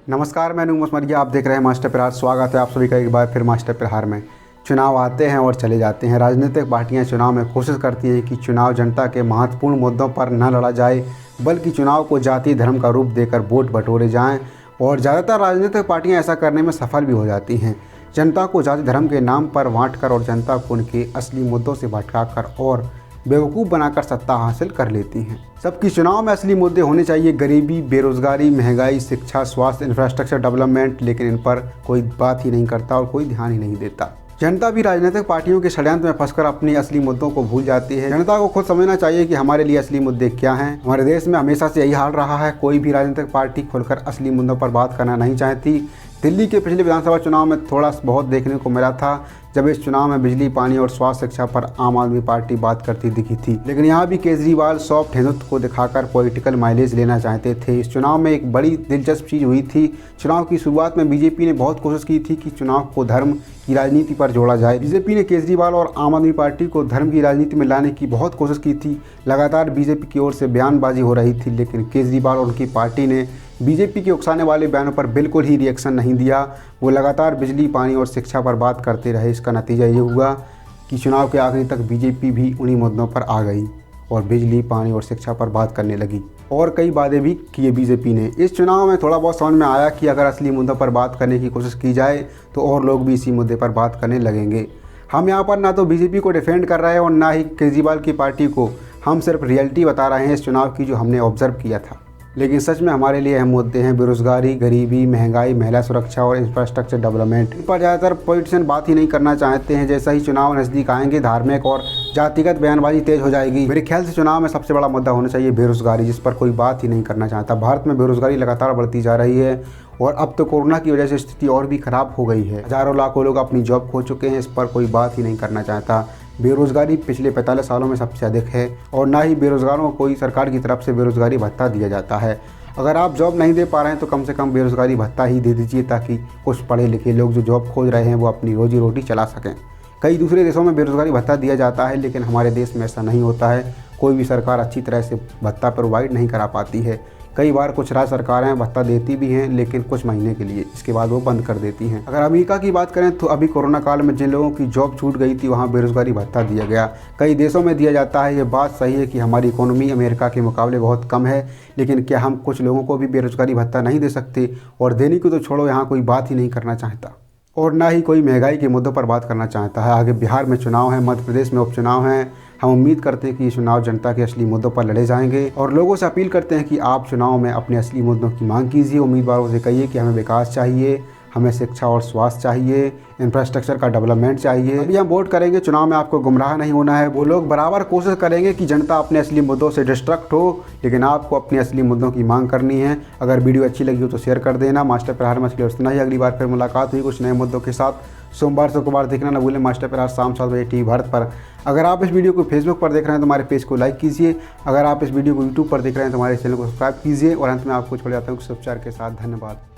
नमस्कार, मैं अनुज मसमरिया। आप देख रहे हैं मास्टर प्रहार। स्वागत है आप सभी का एक बार फिर मास्टर प्रहार में। चुनाव आते हैं और चले जाते हैं। राजनीतिक पार्टियां चुनाव में कोशिश करती हैं कि चुनाव जनता के महत्वपूर्ण मुद्दों पर न लड़ा जाए, बल्कि चुनाव को जाति धर्म का रूप देकर वोट बटोरे जाएं। और ज़्यादातर राजनीतिक पार्टियां ऐसा करने में सफल भी हो जाती हैं। जनता को जाति धर्म के नाम पर बांटकर और जनता को उनके असली मुद्दों से भटकाकर और बेवकूफ़ बनाकर सत्ता हासिल कर लेती हैं। सबकी चुनाव में असली मुद्दे होने चाहिए गरीबी, बेरोजगारी, महंगाई, शिक्षा, स्वास्थ्य, इंफ्रास्ट्रक्चर डेवलपमेंट, लेकिन इन पर कोई बात ही नहीं करता और कोई ध्यान ही नहीं देता। जनता भी राजनीतिक पार्टियों के षड्यंत्र में फंसकर अपने असली मुद्दों को भूल जाती है। जनता को खुद समझना चाहिए कि हमारे लिए असली मुद्दे क्या हैं। हमारे देश में हमेशा से यही हाल रहा है। कोई भी राजनीतिक पार्टी खुलकर असली मुद्दों पर बात करना नहीं चाहती। दिल्ली के पिछले विधानसभा चुनाव में थोड़ा बहुत देखने को मिला था, जब इस चुनाव में बिजली, पानी और स्वास्थ्य शिक्षा पर आम आदमी पार्टी बात करती दिखी थी। लेकिन यहाँ भी केजरीवाल सॉफ्ट हिंदुत्व को दिखाकर पॉलिटिकल माइलेज लेना चाहते थे। इस चुनाव में एक बड़ी दिलचस्प चीज़ हुई थी। चुनाव की शुरुआत में बीजेपी ने बहुत कोशिश की थी कि चुनाव को धर्म की राजनीति पर जोड़ा जाए। बीजेपी ने केजरीवाल और आम आदमी पार्टी को धर्म की राजनीति में लाने की बहुत कोशिश की थी। लगातार बीजेपी की ओर से बयानबाजी हो रही थी, लेकिन केजरीवाल और उनकी पार्टी ने बीजेपी के उकसाने वाले बयानों पर बिल्कुल ही रिएक्शन नहीं दिया। वो लगातार बिजली, पानी और शिक्षा पर बात करते रहे। इसका नतीजा ये हुआ कि चुनाव के आखिरी तक बीजेपी भी उन्हीं मुद्दों पर आ गई और बिजली, पानी और शिक्षा पर बात करने लगी। और कई वादे भी किए बीजेपी ने। इस चुनाव में थोड़ा बहुत समझ में आया कि अगर असली मुद्दों पर बात करने की कोशिश की जाए तो और लोग भी इसी मुद्दे पर बात करने लगेंगे। हम यहाँ पर ना तो बीजेपी को डिफेंड कर रहे हैं और ना ही केजरीवाल की पार्टी को। हम सिर्फ रियलिटी बता रहे हैं इस चुनाव की, जो हमने ऑब्जर्व किया था। लेकिन सच में हमारे लिए अहम मुद्दे हैं बेरोजगारी, गरीबी, महंगाई, महिला सुरक्षा और इंफ्रास्ट्रक्चर डेवलपमेंट। इन पर ज़्यादातर पॉलिटिशियन बात ही नहीं करना चाहते हैं। जैसा ही चुनाव नज़दीक आएंगे, धार्मिक और जातिगत बयानबाजी तेज हो जाएगी। मेरे ख्याल से चुनाव में सबसे बड़ा मुद्दा होना चाहिए बेरोजगारी, जिस पर कोई बात ही नहीं करना चाहता। भारत में बेरोजगारी लगातार बढ़ती जा रही है और अब तो कोरोना की वजह से स्थिति और भी ख़राब हो गई है। हज़ारों लाखों लोग अपनी जॉब खो चुके हैं। इस पर कोई बात ही नहीं करना चाहता। बेरोजगारी पिछले 45 सालों में सबसे अधिक है और ना ही बेरोजगारों को कोई सरकार की तरफ से बेरोजगारी भत्ता दिया जाता है। अगर आप जॉब नहीं दे पा रहे हैं तो कम से कम बेरोजगारी भत्ता ही दे दीजिए, ताकि कुछ पढ़े लिखे लोग जो जॉब खोज रहे हैं वो अपनी रोजी रोटी चला सकें। कई दूसरे देशों में बेरोजगारी भत्ता दिया जाता है, लेकिन हमारे देश में ऐसा नहीं होता है। कोई भी सरकार अच्छी तरह से भत्ता प्रोवाइड नहीं करा पाती है। कई बार कुछ राज्य सरकारें भत्ता देती भी हैं, लेकिन कुछ महीने के लिए, इसके बाद वो बंद कर देती हैं। अगर अमेरिका की बात करें तो अभी कोरोना काल में जिन लोगों की जॉब छूट गई थी, वहाँ बेरोजगारी भत्ता दिया गया। कई देशों में दिया जाता है। ये बात सही है कि हमारी इकोनॉमी अमेरिका के मुकाबले बहुत कम है, लेकिन क्या हम कुछ लोगों को भी बेरोजगारी भत्ता नहीं दे सकते? और देने को तो छोड़ो, यहाँ कोई बात ही नहीं करना चाहता और ना ही कोई महंगाई के मुद्दों पर बात करना चाहता है। आगे बिहार में चुनाव है, मध्य प्रदेश में उपचुनाव हैं। हम उम्मीद करते हैं कि ये चुनाव जनता के असली मुद्दों पर लड़े जाएंगे और लोगों से अपील करते हैं कि आप चुनाव में अपने असली मुद्दों की मांग कीजिए। उम्मीदवारों से कहिए कि हमें विकास चाहिए, हमें शिक्षा और स्वास्थ्य चाहिए, इंफ्रास्ट्रक्चर का डेवलपमेंट चाहिए। अभी हम वोट करेंगे, चुनाव में आपको गुमराह नहीं होना है। वो लोग बराबर कोशिश करेंगे कि जनता अपने असली मुद्दों से डिस्ट्रैक्ट हो, लेकिन आपको अपने असली मुद्दों की मांग करनी है। अगर वीडियो अच्छी लगी हो तो शेयर कर देना। मास्टर प्रहार में इतना ही। अगली बार फिर मुलाकात हुई कुछ नए मुद्दों के साथ। सोमवार से शुक्रवार देखना ना भूलें मास्टर प्रहार शाम 7 बजे टीवी भारत पर। अगर आप इस वीडियो को फेसबुक पर देख रहे हैं तो हमारे पेज को लाइक कीजिए। अगर आप इस वीडियो को यूट्यूब पर देख रहे हैं तो हमारे चैनल को सब्सक्राइब कीजिए। और अंत में आपको छोड़ जाता हूँ कुछ उपचार के साथ। धन्यवाद।